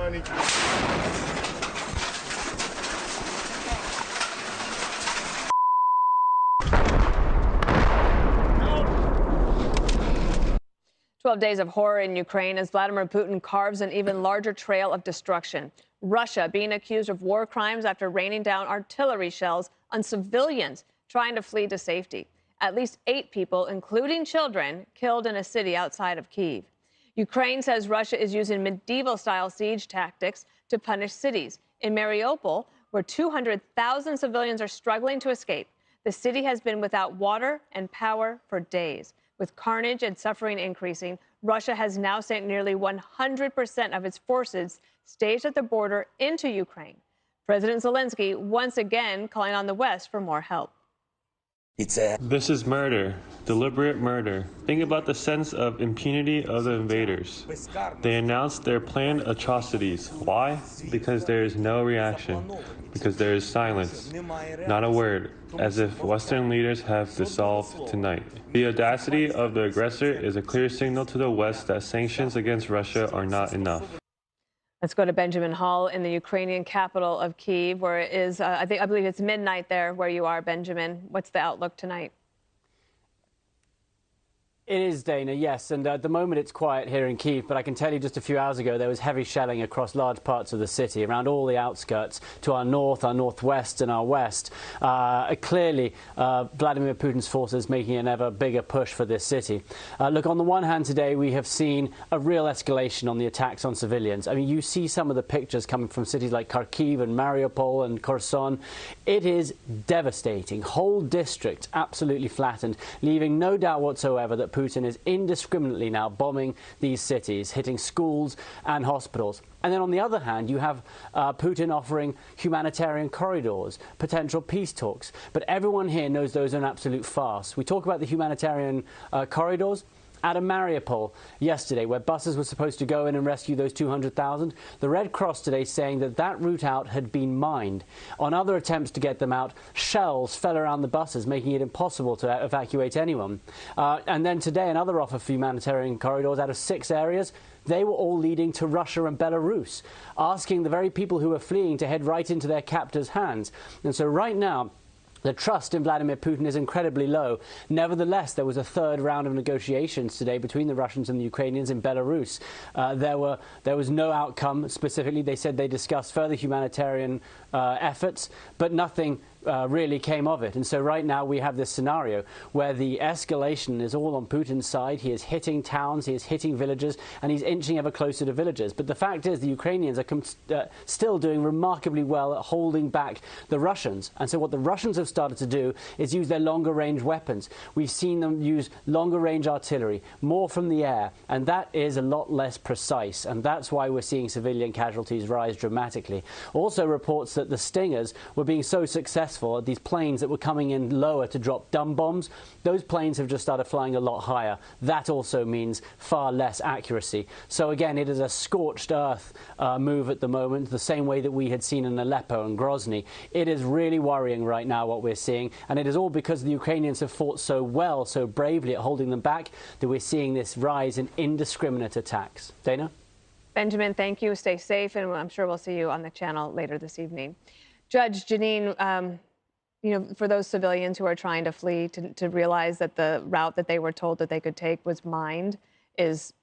"12 days of horror in Ukraine as Vladimir Putin carves an even larger trail of destruction. Russia being accused of war crimes after raining down artillery shells on civilians trying to flee to safety. At least 8 people, including children, killed in a city outside of Kyiv. Ukraine says Russia is using medieval-style siege tactics to punish cities. In Mariupol, where 200,000 civilians are struggling to escape, the city has been without water and power for days. With carnage and suffering increasing, Russia has now sent nearly 100% of its forces staged at the border into Ukraine. President Zelensky once again calling on the West for more help. This is murder, deliberate murder. Think about the sense of impunity of the invaders. They announced their planned atrocities. Why? Because there is no reaction. Because there is silence. Not a word. As if Western leaders have dissolved tonight. The audacity of the aggressor is a clear signal to the West that sanctions against Russia are not enough. Let's go to Benjamin Hall in the Ukrainian capital of Kyiv, where it is, I believe it's midnight there where you are, Benjamin. What's the outlook tonight? It is, Dana, yes, and at the moment it's quiet here in Kyiv, but I can tell you just a few hours ago there was heavy shelling across large parts of the city, around all the outskirts, to our north, our northwest and our west. Clearly, Vladimir Putin's forces making an ever bigger push for this city. Look, on the one hand today we have seen a real escalation on the attacks on civilians. I mean, you see some of the pictures coming from cities like Kharkiv and Mariupol and Kherson. It is devastating. Whole districts absolutely flattened, leaving no doubt whatsoever that Putin is indiscriminately now bombing these cities, hitting schools and hospitals. And then on the other hand, you have Putin offering humanitarian corridors, potential peace talks. But everyone here knows those are an absolute farce. We talk about the humanitarian corridors. Out of Mariupol yesterday, where buses were supposed to go in and rescue those 200,000, the Red Cross today saying that that route out had been mined. On other attempts to get them out, shells fell around the buses, making it impossible to evacuate anyone. And then today, another offer for humanitarian corridors out of 6 areas. They were all leading to Russia and Belarus, asking the very people who were fleeing to head right into their captors' hands. And so right now, the trust in Vladimir Putin is incredibly low. Nevertheless, there was a third round of negotiations today between the Russians and the Ukrainians in Belarus. There was no outcome specifically. They said they discussed further humanitarian efforts, but nothing really came of it. And so right now we have this scenario where the escalation is all on Putin's side. He is hitting towns, he is hitting villages, and he's inching ever closer to villages. But the fact is the Ukrainians are still doing remarkably well at holding back the Russians. And so what the Russians have started to do is use their longer range weapons. We've seen them use longer range artillery, more from the air, and that is a lot less precise. And that's why we're seeing civilian casualties rise dramatically. Also reports that the Stingers were being so successful, these planes that were coming in lower to drop dumb bombs, those planes have just started flying a lot higher. That also means far less accuracy. So again, it is a scorched earth move at the moment, the same way that we had seen in Aleppo and Grozny. It is really worrying right now what we're seeing, and it is all because the Ukrainians have fought so well, so bravely at holding them back, that we're seeing this rise in indiscriminate attacks. Dana? Benjamin, thank you. Stay safe, and I'm sure we'll see you on the channel later this evening. Judge Janine, for those civilians who are trying to flee, to realize that the route that they were told that they could take was mined is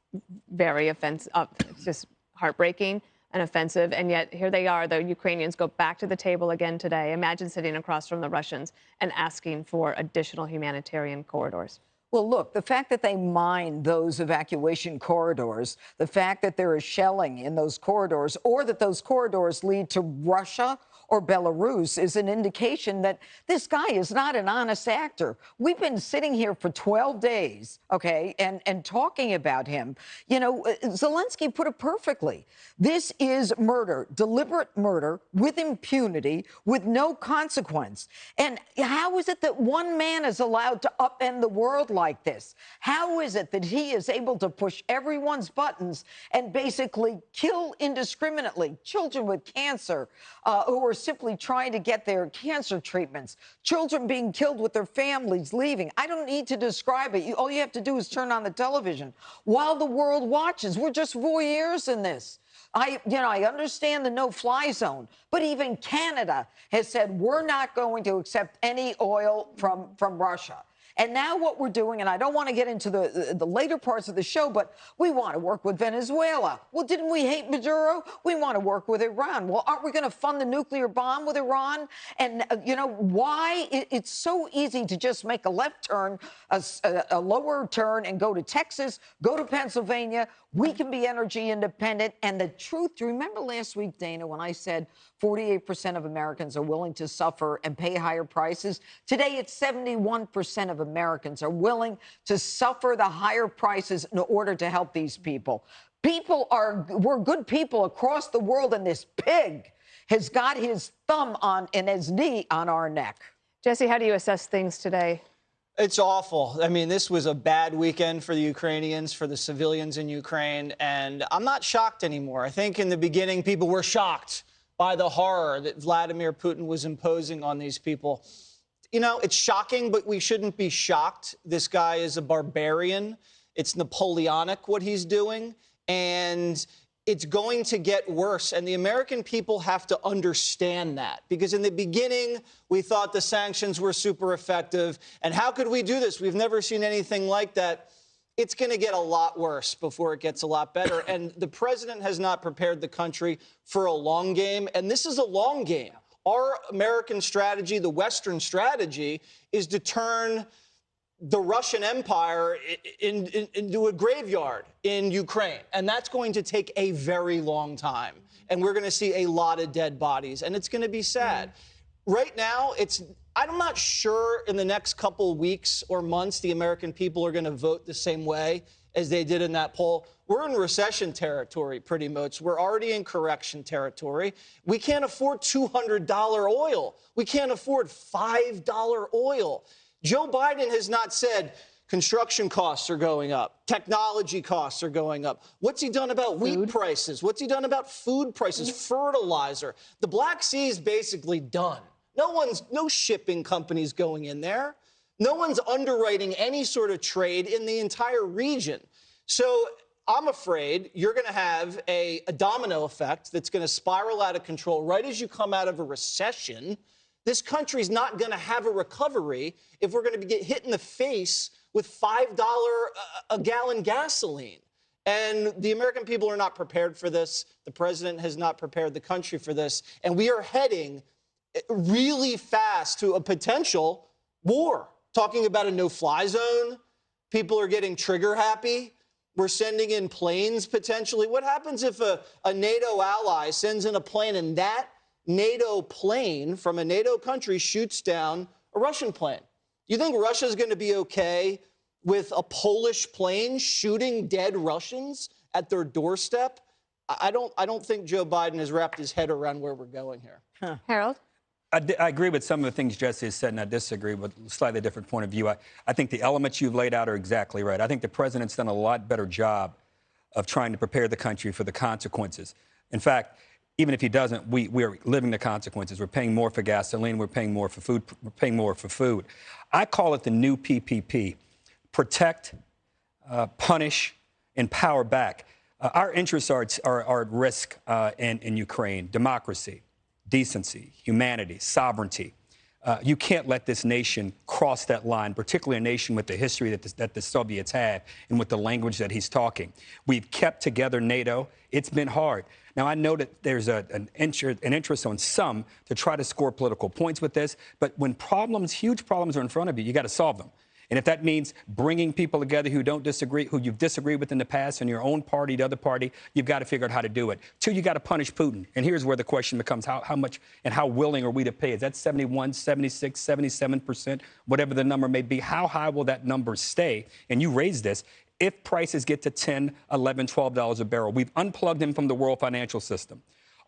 very offensive. It's just heartbreaking and offensive. And yet here they are. The Ukrainians go back to the table again today. Imagine sitting across from the Russians and asking for additional humanitarian corridors. Well, look, the fact that they mine those evacuation corridors, the fact that there is shelling in those corridors, or that those corridors lead to Russia or Belarus is an indication that this guy is not an honest actor. We've been sitting here for 12 days, okay, and talking about him. You know, Zelensky put it perfectly. This is murder, deliberate murder with impunity, with no consequence. And how is it that one man is allowed to upend the world like this? How is it that he is able to push everyone's buttons and basically kill indiscriminately children with cancer who are are simply trying to get their cancer treatments, children being killed with their families leaving. I don't need to describe it. All you have to do is turn on the television while the world watches. We're just voyeurs in this. I understand the no-fly zone, but even Canada has said we're not going to accept any oil from Russia. And now what we're doing, and I don't want to get into the later parts of the show, but we want to work with Venezuela. Well, didn't we hate Maduro? We want to work with Iran. Well, aren't we going to fund the nuclear bomb with Iran? And, why? It's so easy to just make a left turn, a lower turn, and go to Texas, go to Pennsylvania. We can be energy independent. And the truth, do you remember last week, Dana, when I said 48% of Americans are willing to suffer and pay higher prices? Today, it's 71% of Americans are willing to suffer the higher prices in order to help these people. We're good people across the world, and this pig has got his thumb on and his knee on our neck. Jesse, how do you assess things today? It's awful. I mean, this was a bad weekend for the Ukrainians, for the civilians in Ukraine, and I'm not shocked anymore. I think in the beginning, people were shocked by the horror that Vladimir Putin was imposing on these people. It's shocking, but we shouldn't be shocked. This guy is a barbarian. It's Napoleonic what he's doing, and it's going to get worse. And the American people have to understand that, because in the beginning, we thought the sanctions were super effective. And how could we do this? We've never seen anything like that. It's going to get a lot worse before it gets a lot better. And the president has not prepared the country for a long game. And this is a long game. Our American strategy, the Western strategy, is to turn the Russian Empire into a graveyard in Ukraine. And that's going to take a very long time. And we're going to see a lot of dead bodies. And it's going to be sad. Right now, I'm not sure in the next couple weeks or months the American people are going to vote the same way as they did in that poll. We're in recession territory, pretty much. We're already in correction territory. We can't afford $200 oil. We can't afford $5 oil. Joe Biden has not said construction costs are going up, technology costs are going up. What's he done about wheat prices? What's he done about food prices, fertilizer? The Black Sea is basically done. No shipping companies going in there. No one's underwriting any sort of trade in the entire region. So I'm afraid you're going to have a domino effect that's going to spiral out of control right as you come out of a recession. This country's not going to have a recovery if we're going to get hit in the face with $5 a gallon gasoline. And the American people are not prepared for this. The president has not prepared the country for this. And we are heading really fast to a potential war. Talking about a no-fly zone. People are getting trigger happy. We're sending in planes potentially. What happens if a NATO ally sends in a plane and that NATO plane from a NATO country shoots down a Russian plane? Do you think Russia's going to be okay with a Polish plane shooting dead Russians at their doorstep? I don't think Joe Biden has wrapped his head around where we're going here. Harold? I agree with some of the things Jesse has said, and I disagree with a slightly different point of view. I think the elements you've laid out are exactly right. I think the president's done a lot better job of trying to prepare the country for the consequences. In fact, even if he doesn't, we're living the consequences. We're paying more for gasoline. We're paying more for food. We're paying more for food. I call it the new PPP. Protect, punish, empower back. Our interests are at risk in Ukraine. Democracy, decency, humanity, sovereignty. You can't let this nation cross that line, particularly a nation with the history that the Soviets had and with the language that he's talking. We've kept together NATO. It's been hard. Now, I know that there's an interest on some to try to score political points with this, but when huge problems are in front of you, you got to solve them. And if that means bringing people together who don't disagree, who you've disagreed with in the past, in your own party, the other party, you've got to figure out how to do it. Two, you got to punish Putin. And here's where the question becomes, how much and how willing are we to pay? Is that 71, 76, 77%, whatever the number may be? How high will that number stay? And you raised this. If prices get to $10, $11, $12 a barrel, we've unplugged them from the world financial system.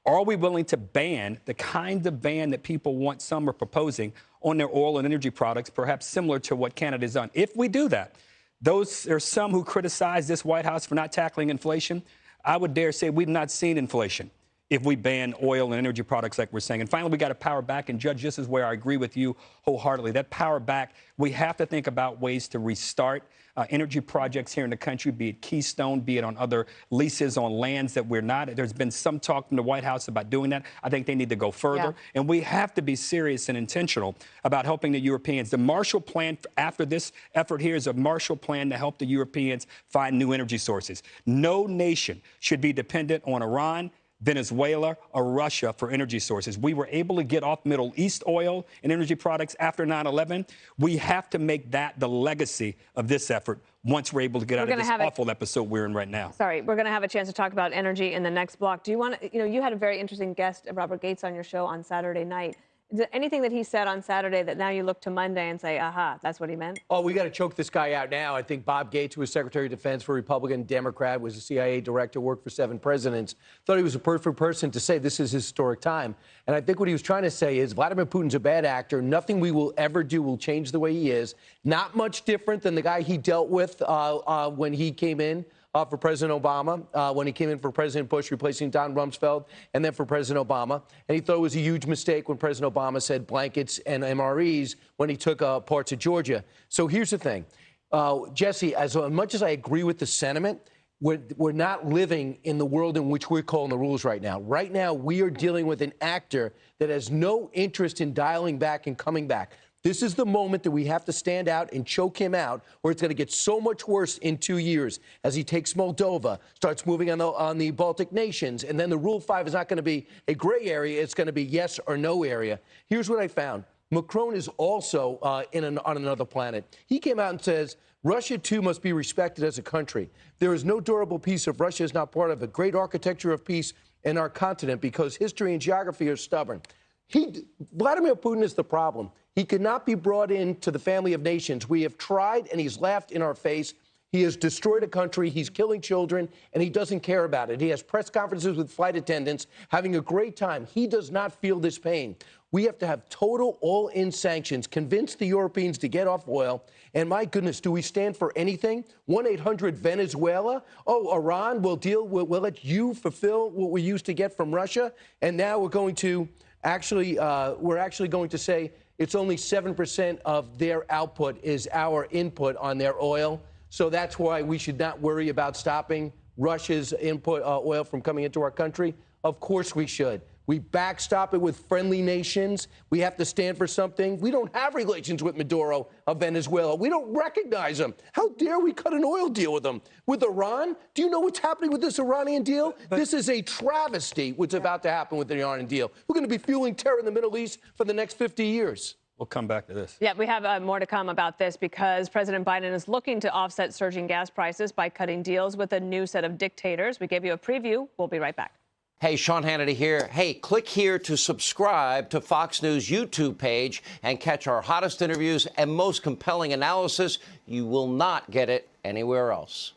Are we willing to ban the kind of ban that people want, some are proposing, on their oil and energy products, perhaps similar to what Canada's done? If we do that, there are some who criticize this White House for not tackling inflation. I would dare say we've not seen inflation. if we ban oil and energy products like we're saying. And finally, we got to power back. And Judge, this is where I agree with you wholeheartedly. That power back, we have to think about ways to restart energy projects here in the country, be it Keystone, be it on other leases on lands that we're not. There's been some talk from the White House about doing that. I think they need to go further. Yeah. And we have to be serious and intentional about helping the Europeans. The Marshall Plan after this effort here is a Marshall Plan to help the Europeans find new energy sources. No nation should be dependent on Iran, Venezuela, or Russia for energy sources. We were able to get off Middle East oil and energy products after 9/11. We have to make that the legacy of this effort once we're able to get out of this awful episode we're in right now. Sorry, we're going to have a chance to talk about energy in the next block. Do you want to, you had a very interesting guest, Robert Gates, on your show on Saturday night. Is there anything that he said on Saturday that now you look to Monday and say, aha, that's what he meant? Oh, we got to choke this guy out now. I think Bob Gates, who was Secretary of Defense for Republican, Democrat, was a CIA director, worked for 7 presidents, thought he was a perfect person to say this is a historic time. And I think what he was trying to say is Vladimir Putin's a bad actor. Nothing we will ever do will change the way he is. Not much different than the guy he dealt with when he came in. For President Obama, when he came in for President Bush, replacing Don Rumsfeld, and then for President Obama. And he thought it was a huge mistake when President Obama said blankets and MREs when he took parts of Georgia. So here's the thing. Jesse, as much as I agree with the sentiment, we're not living in the world in which we're calling the rules right now. Right now, we are dealing with an actor that has no interest in dialing back and coming back. This is the moment that we have to stand out and choke him out, or it's going to get so much worse in 2 years as he takes Moldova, starts moving on the Baltic nations, and then the Rule 5 is not going to be a gray area. It's going to be yes or no area. Here's what I found. Macron is also on another planet. He came out and says, Russia, too, must be respected as a country. There is no durable peace if Russia is not part of a great architecture of peace in our continent because history and geography are stubborn. Vladimir Putin is the problem. He could not be brought into the family of nations. We have tried, and he's laughed in our face. He has destroyed a country. He's killing children, and he doesn't care about it. He has press conferences with flight attendants, having a great time. He does not feel this pain. We have to have total all-in sanctions, convince the Europeans to get off oil. And my goodness, do we stand for anything? 1-800-Venezuela? Oh, Iran will we'll let you fulfill what we used to get from Russia. And now we're going to actually going to say it's only 7% of their output is our input on their oil. So that's why we should not worry about stopping Russia's input oil from coming into our country. Of course we should. We backstop it with friendly nations. We have to stand for something. We don't have relations with Maduro of Venezuela. We don't recognize him. How dare we cut an oil deal with him? With Iran? Do you know what's happening with this Iranian deal? This is a travesty what's about to happen with the Iranian deal. We're going to be fueling terror in the Middle East for the next 50 years. We'll come back to this. Yeah, we have more to come about this because President Biden is looking to offset surging gas prices by cutting deals with a new set of dictators. We gave you a preview. We'll be right back. Hey, Sean Hannity here. Hey, click here to subscribe to Fox News YouTube page and catch our hottest interviews and most compelling analysis. You will not get it anywhere else.